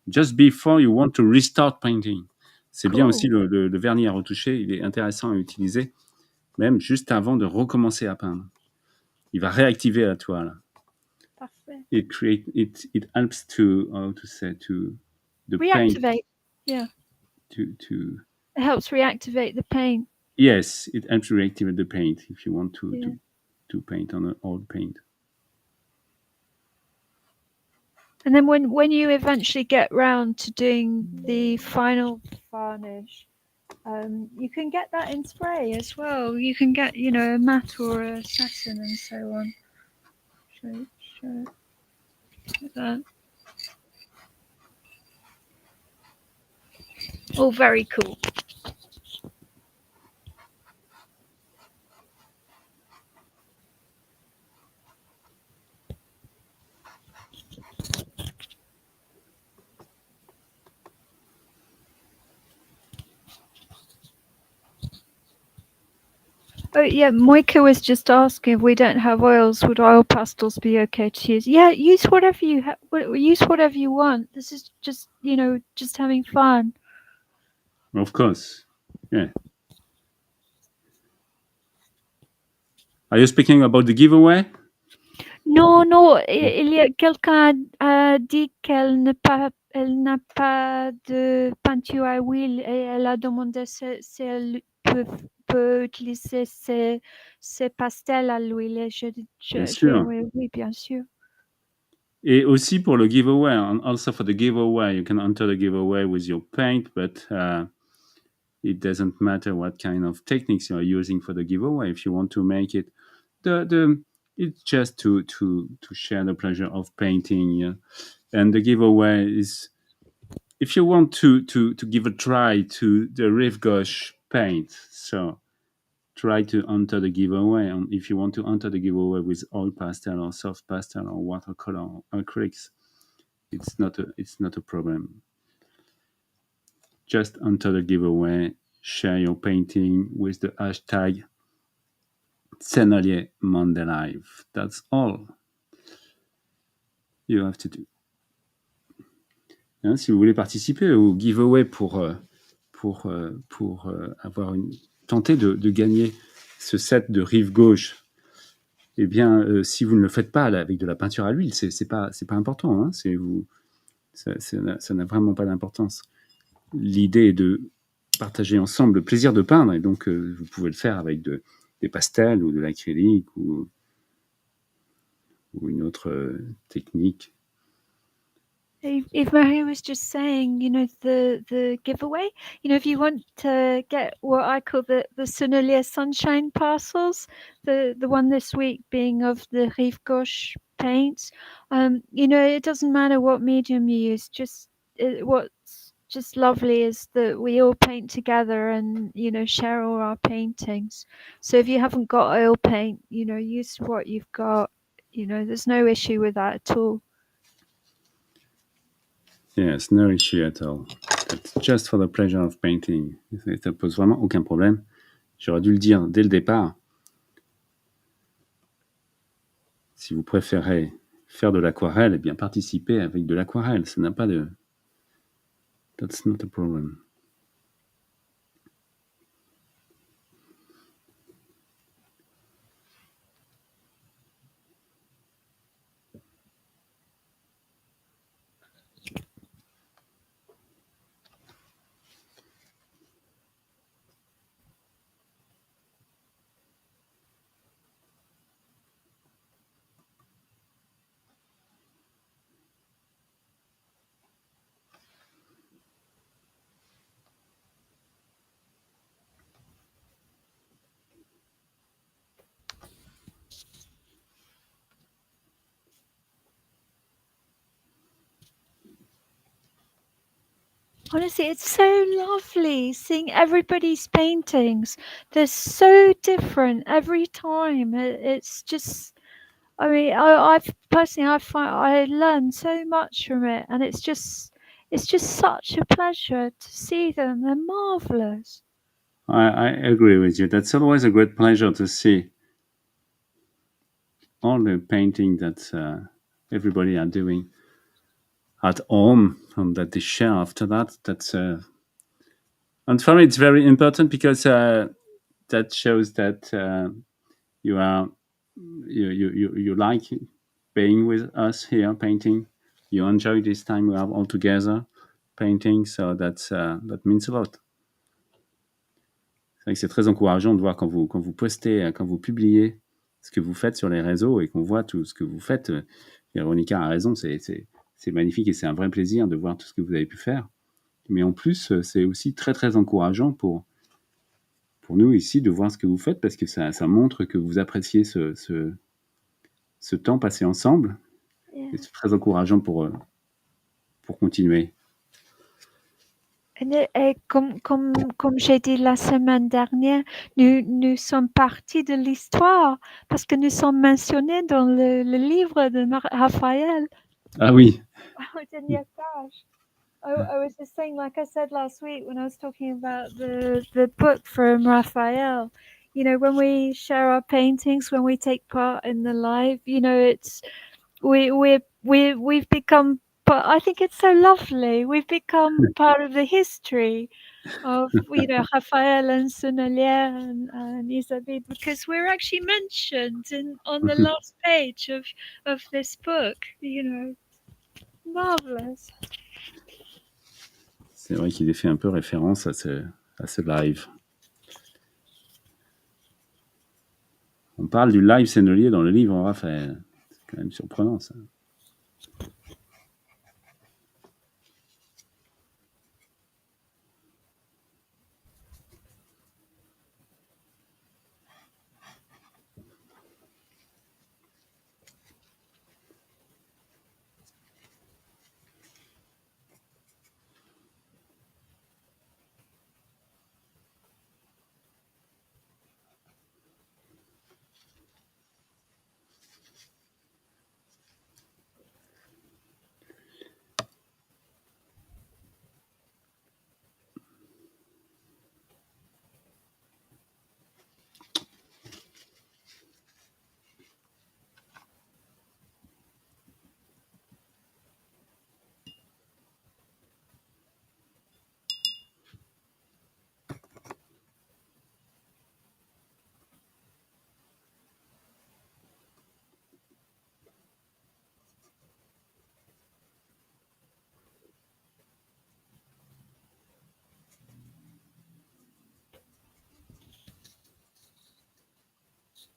just before you want to restart painting. C'est bien aussi le vernis à retoucher, il est intéressant à utiliser, même juste avant de recommencer à peindre. Il va réactiver la toile. Parfait. It helps to the reactivate. paint. Yeah. To it helps reactivate the paint. Yes, it helps reactivate the paint if you want to paint on an old paint. And then when you eventually get round to doing the final varnish, you can get that in spray as well. You can get, a matte or a satin and so on. Show like that. All very cool. Oh yeah, Moika was just asking if we don't have oils, would oil pastels be okay to use? Yeah, use whatever you use whatever you want. This is just just having fun. Of course, yeah. Are you speaking about the giveaway? Non, il y a quelqu'un a dit qu'elle n'a pas de peinture à huile et elle a demandé si elle peut utiliser ses pastels à l'huile. Bien sûr. Oui, bien sûr. Et aussi pour le giveaway, and also for the giveaway, you can enter the giveaway with your paint, but it doesn't matter what kind of techniques you are using for the giveaway. If you want to make it, it's just to share the pleasure of painting. Yeah? And the giveaway is, if you want to give a try to the Rive Gauche paint, so try to enter the giveaway. And if you want to enter the giveaway with oil pastel or soft pastel or watercolor or acrylics, it's not a problem. Just enter the giveaway, share your painting with the hashtag Sennelier Monday Live. That's all you have to do. Hein, si vous voulez participer au giveaway pour avoir tenter de gagner ce set de Rive Gauche, eh bien, si vous ne le faites pas là, avec de la peinture à l'huile, c'est pas important. Hein, ça n'a vraiment pas d'importance. L'idée est de partager ensemble le plaisir de peindre, et donc vous pouvez le faire avec des pastels ou de l'acrylique ou une autre technique. Yves-Marie was just saying, the giveaway, if you want to get what I call the Sennelier sunshine parcels, the one this week being of the Rive Gauche paints, it doesn't matter what medium you use, what's just lovely is that we all paint together and, share all our paintings. So if you haven't got oil paint, use what you've got, there's no issue with that at all. Yes, no issue at all. It's just for the pleasure of painting. Ça pose vraiment aucun problème. J'aurais dû le dire dès le départ. Si vous préférez faire de l'aquarelle, eh bien participez avec de l'aquarelle. Ça n'a pas de... That's not a problem. Honestly, it's so lovely seeing everybody's paintings. They're so different every time. It's just, I mean, I find I learn so much from it, and it's just such a pleasure to see them. They're marvelous. I agree with you. That's always a great pleasure to see all the painting that everybody are doing at home and that they share after that. That's and for me it's very important because that shows that you like being with us here painting. You enjoy this time we have all together painting, so that means a lot. C'est vrai que c'est très encourageant de voir quand vous postez, quand vous publiez ce que vous faites sur les réseaux et qu'on voit tout ce que vous faites. Véronica a raison, c'est magnifique et c'est un vrai plaisir de voir tout ce que vous avez pu faire. Mais en plus, c'est aussi très, très encourageant pour nous ici de voir ce que vous faites parce que ça montre que vous appréciez ce temps passé ensemble. Yeah. Et c'est très encourageant pour continuer. Comme j'ai dit la semaine dernière, nous sommes partis de l'histoire parce que nous sommes mentionnés dans le livre de Raphaël. Ah oui. Au dernier page. I was just saying, like I said last week when I was talking about the book from Raphael, when we share our paintings, when we take part in the live, it's we've become, but I think it's so lovely. We've become part of the history of, Raphael and Sennelier and Isabelle, because we're actually mentioned on the last page of this book, marvelous. C'est vrai qu'il est fait un peu référence à ce live. On parle du live Sennelier dans le livre Raphaël. C'est quand même surprenant, ça.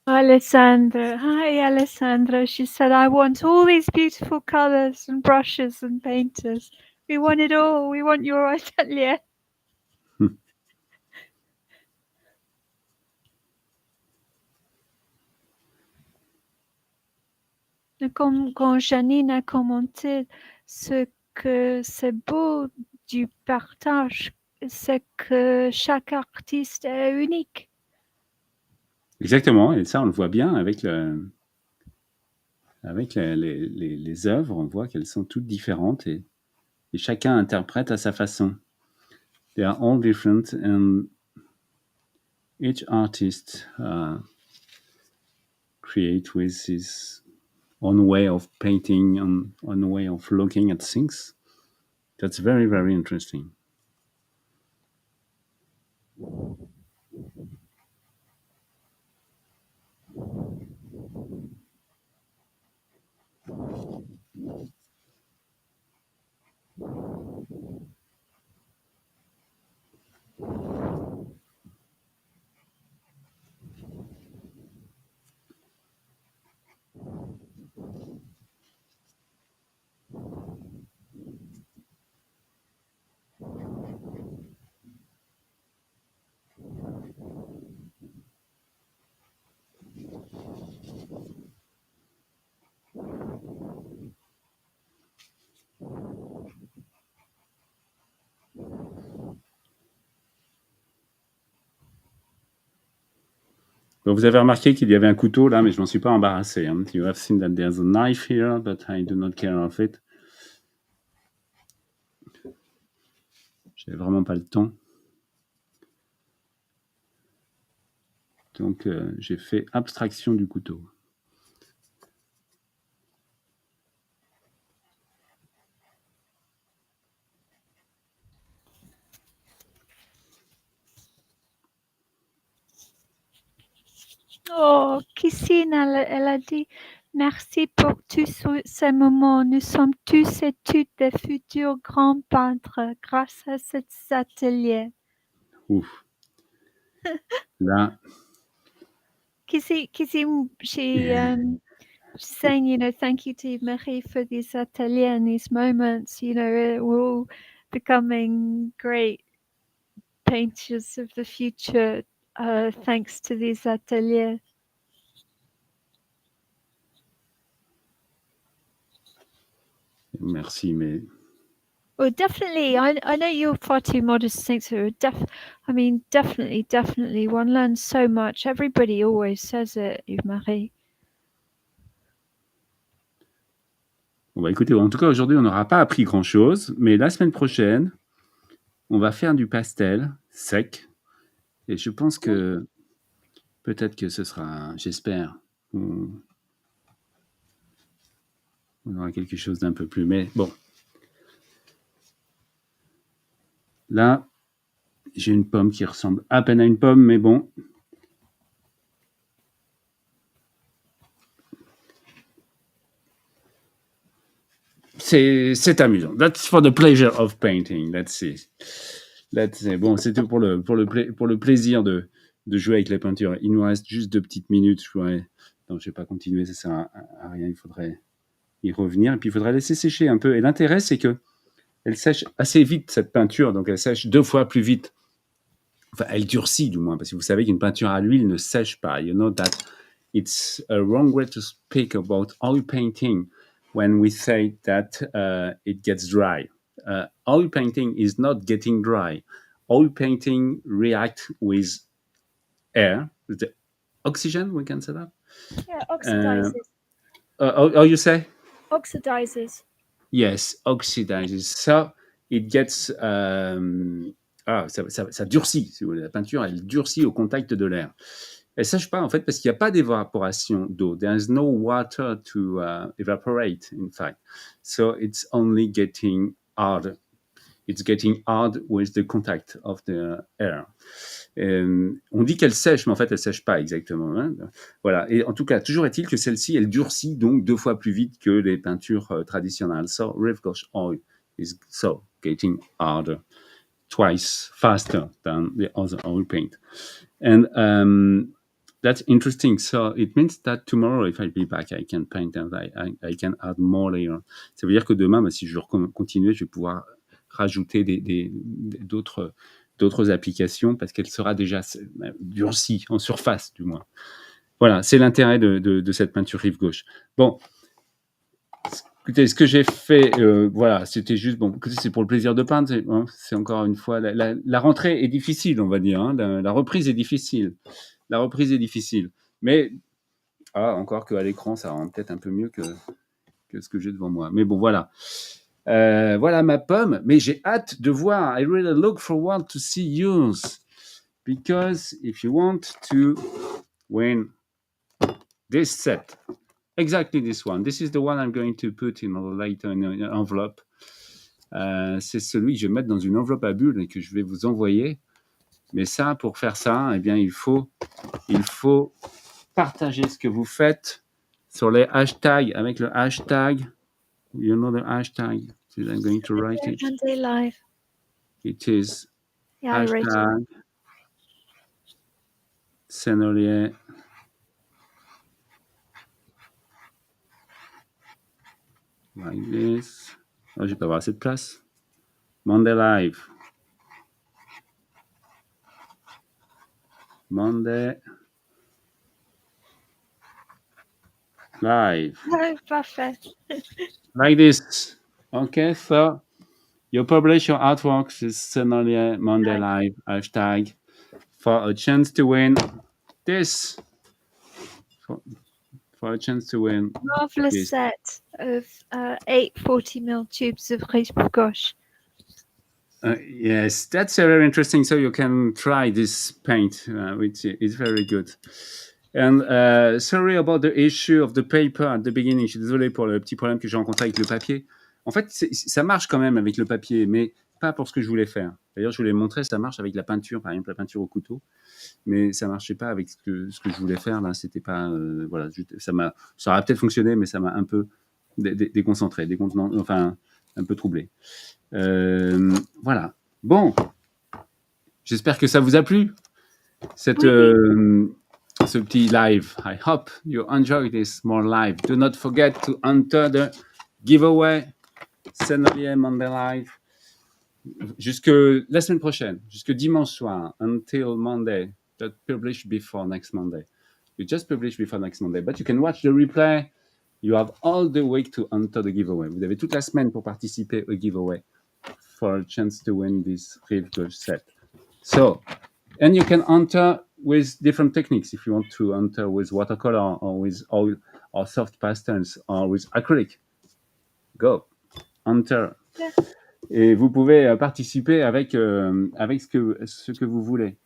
Alessandra. Hi, Alessandra. She said, I want all these beautiful colours and brushes and painters. We want it all. We want your atelier. Quand Janine a commenté ce que c'est beau du partage, c'est que chaque artiste est unique. Exactement, et ça, on le voit bien avec les œuvres, on voit qu'elles sont toutes différentes et chacun interprète à sa façon. They are all different and each artist create with his own way of painting, own way of looking at things. That's very, very interesting. Donc vous avez remarqué qu'il y avait un couteau là, mais je m'en suis pas embarrassé. Hein. You have seen that there's a knife here, but I do not care of it. J'avais vraiment pas le temps. Donc j'ai fait abstraction du couteau. Oh, Kissine, elle a dit merci pour tous ces moments. Nous sommes tous et toutes des futurs grands peintres grâce à cet atelier. Ouf. Là. Kissine, she's saying, you know, thank you to Yves-Marie for these ateliers and these moments. You know, we're all becoming great painters of the future thanks to these ateliers. Merci, mais... Well, definitely. I know you're far too modest to think so. Definitely. One learns so much. Everybody always says it, Yves-Marie. Bon, bah, écoutez, en tout cas, aujourd'hui, on n'aura pas appris grand-chose, mais la semaine prochaine, on va faire du pastel sec. Et je pense que peut-être que ce sera, j'espère, on aura quelque chose d'un peu plus... Mais bon. Là, j'ai une pomme qui ressemble à peine à une pomme, mais bon. C'est amusant. That's for the pleasure of painting. That's it. Bon, c'est tout pour le plaisir de jouer avec les peintures. Il nous reste juste 2 petites minutes. Non, je vais pas continuer, ça sert à rien. Il faudrait y revenir, et puis il faudra laisser sécher un peu. Et l'intérêt, c'est que elle sèche assez vite, cette peinture, donc elle sèche 2 fois plus vite. Enfin, elle durcit du moins, parce que vous savez qu'une peinture à l'huile ne sèche pas. You know that it's a wrong way to speak about oil painting when we say that it gets dry. Oil painting is not getting dry. Oil painting reacts with air, with the oxygen, we can say that. Yeah, oxidizes. How you say? Oxidizes. Yes, oxidizes. So it gets ça durcit, si vous voulez. La peinture, elle durcit au contact de l'air. Elle sèche pas en fait parce qu'il n'y a pas d'évaporation d'eau. There is no water to evaporate, in fact. So it's only getting hard. It's getting hard with the contact of the air. On dit qu'elle sèche, mais en fait, elle sèche pas exactement. Hein. Voilà. Et en tout cas, toujours est-il que celle-ci, elle durcit donc 2 fois plus vite que les peintures traditionnelles. So, Rive Gauche oil is so getting harder, twice faster than the other oil paint. And that's interesting. So, it means that tomorrow, if I be back, I can paint and I can add more layers. Ça veut dire que demain, si je continue, je vais pouvoir rajouter d'autres applications parce qu'elle sera déjà durcie en surface, du moins. Voilà, c'est l'intérêt de cette peinture Rive Gauche. Bon, écoutez, ce que j'ai fait, voilà, c'était juste, bon, écoutez, c'est pour le plaisir de peindre, c'est encore une fois, la rentrée est difficile, on va dire, hein, la reprise est difficile. La reprise est difficile. Mais, encore qu'à l'écran, ça rend peut-être un peu mieux que ce que j'ai devant moi. Mais bon, voilà. Voilà ma pomme, mais j'ai hâte de voir. I really look forward to see yours, because if you want to win this set, exactly this one, this is the one I'm going to put in later in an envelope. C'est celui que je vais mettre dans une enveloppe à bulles et que je vais vous envoyer. Mais ça, pour faire ça, eh bien, il faut partager ce que vous faites sur les hashtags, avec le hashtag. You know the hashtag. I'm going to write it. Monday live. It is hashtag Sennelier like this. Oh, j'ai pas avoir assez de place. Monday live. Monday live. Parfait. Like this. Okay, so you publish your artworks with Sennelier Monday live hashtag for a chance to win this. For a chance to win Marvelous this set of 8 40mm tubes of Rive Gauche. Yes, that's very interesting. So you can try this paint, which is very good. And sorry about the issue of the paper at the beginning. Je suis désolé pour le petit problème que j'ai rencontré avec le papier. En fait, ça marche quand même avec le papier, mais pas pour ce que je voulais faire. D'ailleurs, je voulais montrer, ça marche avec la peinture, par exemple la peinture au couteau, mais ça marchait pas avec ce que je voulais faire. Là, c'était pas, voilà, ça aurait peut-être fonctionné, mais ça m'a un peu déconcentré, enfin, un peu troublé. Voilà. Bon, j'espère que ça vous a plu, ce petit live. I hope you enjoy this more live. Do not forget to enter the giveaway Sennelier Monday Live jusque la semaine prochaine, jusque dimanche soir, until Monday. That publish before next Monday. You just publish before next Monday, but you can watch the replay. You have all the week to enter the giveaway. Vous avez toute la semaine pour participer au giveaway for a chance to win this Rive Gauche set. So, and you can enter with different techniques if you want to enter with watercolor or with oil or soft pastels or with acrylic. Go, enter. Yeah. Et vous pouvez participer avec ce que vous voulez,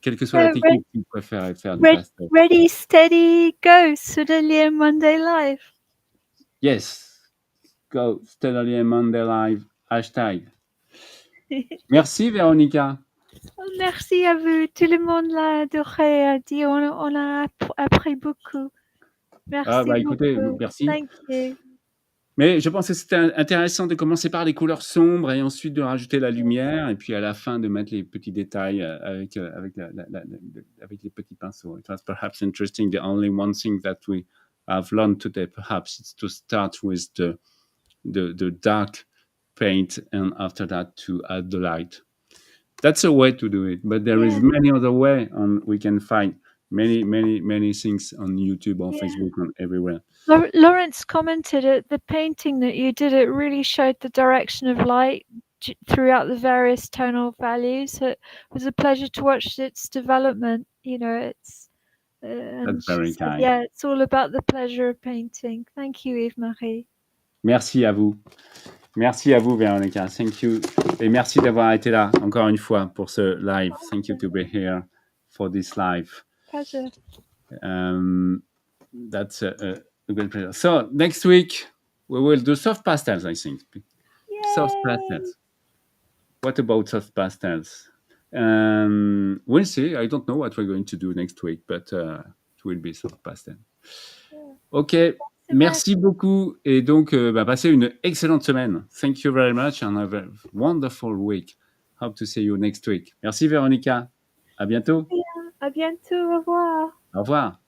quelle que soit la technique que vous préférez faire du pastel. Ready, steady, go, Sennelier Monday Live. Yes, go, Sennelier Monday Live, hashtag. Merci Véronica. Merci à vous, tout le monde l'a adoré, dit on a appris beaucoup. Merci écoutez, beaucoup. Merci. Thank you. Mais je pense que c'était intéressant de commencer par les couleurs sombres et ensuite de rajouter la lumière et puis à la fin de mettre les petits détails avec les petits pinceaux. It was perhaps interesting. The only one thing that I've learned today, perhaps, it's to start with the dark paint, and after that to add the light. That's a way to do it, but there is many other way, and we can find many things on YouTube or Facebook and everywhere. Lawrence commented the painting that you did, it really showed the direction of light throughout the various tonal values. It was a pleasure to watch its development. It's That's very kind. Yeah, it's all about the pleasure of painting. Thank you, Yves-Marie. Merci à vous. Merci à vous, Véronica. Thank you. Et merci d'avoir été là encore une fois pour ce live. Thank you to be here for this live. Pleasure. That's a great pleasure. So next week we will do soft pastels, I think. Yay! Soft pastels. What about soft pastels? We'll see. I don't know what we're going to do next week, but it will be soft pastel. Ok. Merci beaucoup. Et donc, passez une excellente semaine. Thank you very much and have a wonderful week. Hope to see you next week. Merci, Véronica. À bientôt. À bientôt. Au revoir. Au revoir.